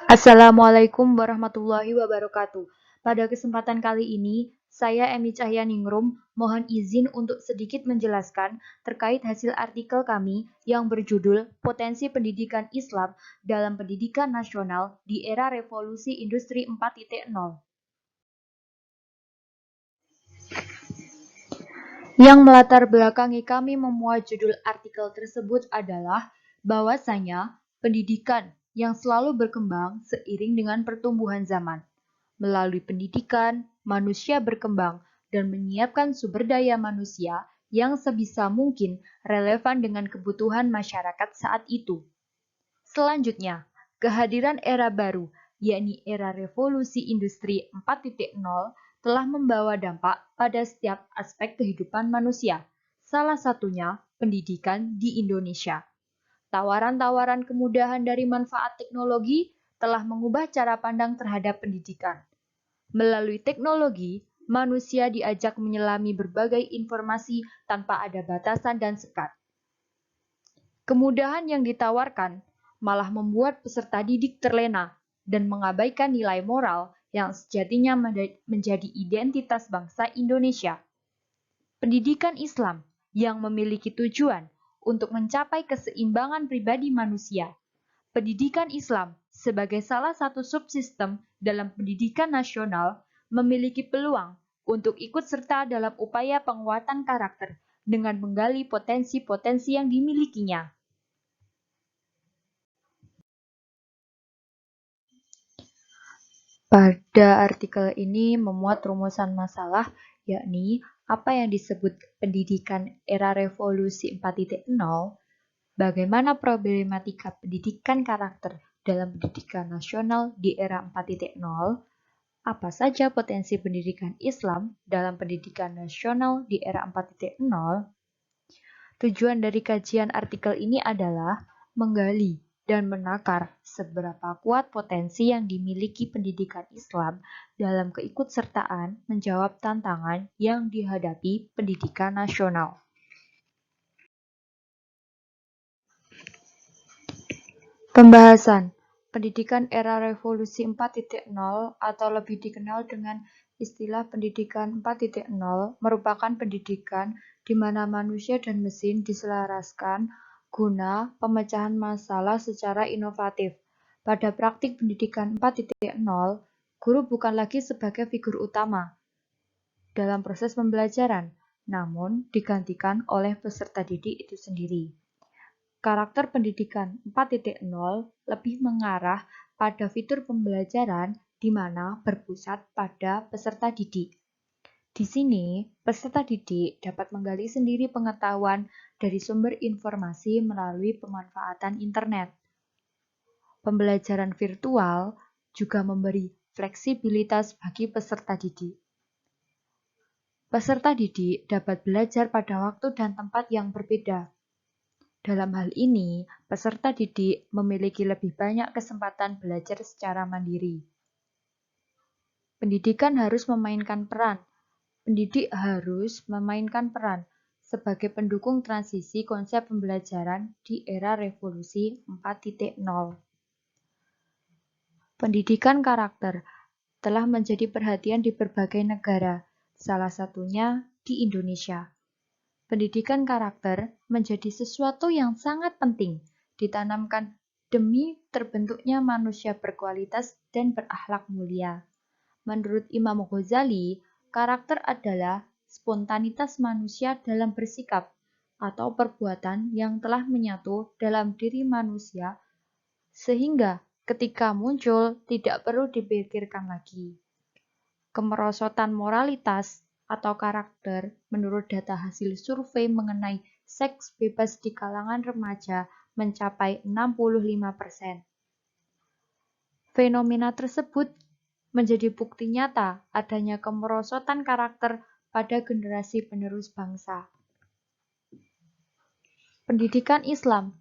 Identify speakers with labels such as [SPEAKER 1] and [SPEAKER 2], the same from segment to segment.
[SPEAKER 1] Assalamualaikum warahmatullahi wabarakatuh. Pada kesempatan kali ini, saya Emi Cahyaningrum mohon izin untuk sedikit menjelaskan terkait hasil artikel kami yang berjudul Potensi Pendidikan Islam dalam Pendidikan Nasional di Era Revolusi Industri 4.0. Yang melatar belakangi kami memuat judul artikel tersebut adalah bahwasanya pendidikan yang selalu berkembang seiring dengan pertumbuhan zaman. Melalui pendidikan, manusia berkembang dan menyiapkan sumber daya manusia yang sebisa mungkin relevan dengan kebutuhan masyarakat saat itu. Selanjutnya, kehadiran era baru, yakni era revolusi industri 4.0, telah membawa dampak pada setiap aspek kehidupan manusia, salah satunya pendidikan di Indonesia. Tawaran-tawaran kemudahan dari manfaat teknologi telah mengubah cara pandang terhadap pendidikan. Melalui teknologi, manusia diajak menyelami berbagai informasi tanpa ada batasan dan sekat. Kemudahan yang ditawarkan malah membuat peserta didik terlena dan mengabaikan nilai moral yang sejatinya menjadi identitas bangsa Indonesia. Pendidikan Islam yang memiliki tujuan untuk mencapai keseimbangan pribadi manusia. Pendidikan Islam sebagai salah satu subsistem dalam pendidikan nasional memiliki peluang untuk ikut serta dalam upaya penguatan karakter dengan menggali potensi-potensi yang dimilikinya. Pada artikel ini memuat rumusan masalah, yakni apa yang disebut pendidikan era revolusi 4.0, bagaimana problematika pendidikan karakter dalam pendidikan nasional di era 4.0, apa saja potensi pendidikan Islam dalam pendidikan nasional di era 4.0. Tujuan dari kajian artikel ini adalah menggali dan menakar seberapa kuat potensi yang dimiliki pendidikan Islam dalam keikutsertaan menjawab tantangan yang dihadapi pendidikan nasional. Pembahasan pendidikan era revolusi 4.0 atau lebih dikenal dengan istilah pendidikan 4.0 merupakan pendidikan di mana manusia dan mesin diselaraskan guna pemecahan masalah secara inovatif. Pada praktik pendidikan 4.0, guru bukan lagi sebagai figur utama dalam proses pembelajaran, namun digantikan oleh peserta didik itu sendiri. Karakter pendidikan 4.0 lebih mengarah pada fitur pembelajaran di mana berpusat pada peserta didik. Di sini, peserta didik dapat menggali sendiri pengetahuan dari sumber informasi melalui pemanfaatan internet. Pembelajaran virtual juga memberi fleksibilitas bagi peserta didik. Peserta didik dapat belajar pada waktu dan tempat yang berbeda. Dalam hal ini, peserta didik memiliki lebih banyak kesempatan belajar secara mandiri. Pendidikan harus memainkan peran. Pendidik harus memainkan peran sebagai pendukung transisi konsep pembelajaran di era revolusi 4.0. Pendidikan karakter telah menjadi perhatian di berbagai negara, salah satunya di Indonesia. Pendidikan karakter menjadi sesuatu yang sangat penting ditanamkan demi terbentuknya manusia berkualitas dan berakhlak mulia. Menurut Imam Ghazali, karakter adalah spontanitas manusia dalam bersikap atau perbuatan yang telah menyatu dalam diri manusia sehingga ketika muncul tidak perlu dipikirkan lagi. Kemerosotan moralitas atau karakter menurut data hasil survei mengenai seks bebas di kalangan remaja mencapai 65%. Fenomena tersebut menjadi bukti nyata adanya kemerosotan karakter pada generasi penerus bangsa. Pendidikan Islam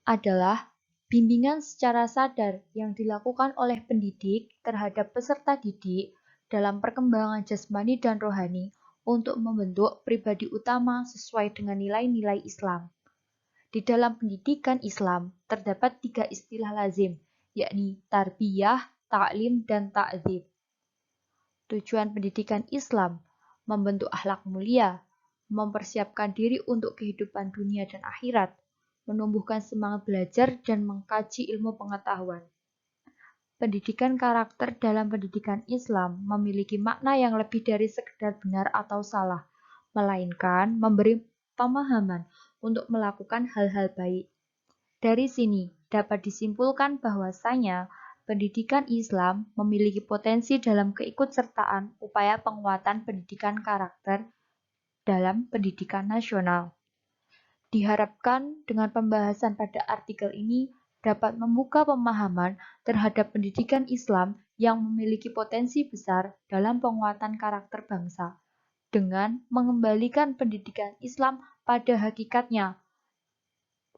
[SPEAKER 1] adalah bimbingan secara sadar yang dilakukan oleh pendidik terhadap peserta didik dalam perkembangan jasmani dan rohani untuk membentuk pribadi utama sesuai dengan nilai-nilai Islam. Di dalam pendidikan Islam terdapat 3 istilah lazim, yakni tarbiyah, taklim, dan ta'dzib. Tujuan pendidikan Islam membentuk akhlak mulia, mempersiapkan diri untuk kehidupan dunia dan akhirat, menumbuhkan semangat belajar, dan mengkaji ilmu pengetahuan. Pendidikan karakter dalam pendidikan Islam memiliki makna yang lebih dari sekedar benar atau salah, melainkan memberi pemahaman untuk melakukan hal-hal baik. Dari sini dapat disimpulkan bahwasanya pendidikan Islam memiliki potensi dalam keikutsertaan upaya penguatan pendidikan karakter dalam pendidikan nasional. Diharapkan dengan pembahasan pada artikel ini dapat membuka pemahaman terhadap pendidikan Islam yang memiliki potensi besar dalam penguatan karakter bangsa, dengan mengembalikan pendidikan Islam pada hakikatnya,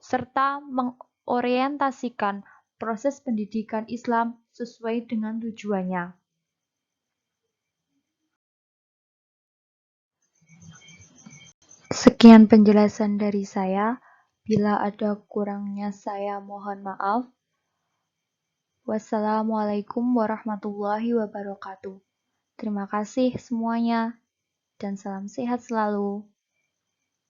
[SPEAKER 1] serta mengorientasikan proses pendidikan Islam sesuai dengan tujuannya. Sekian penjelasan dari saya. Bila ada kurangnya saya mohon maaf. Wassalamualaikum warahmatullahi wabarakatuh. Terima kasih semuanya dan salam sehat selalu.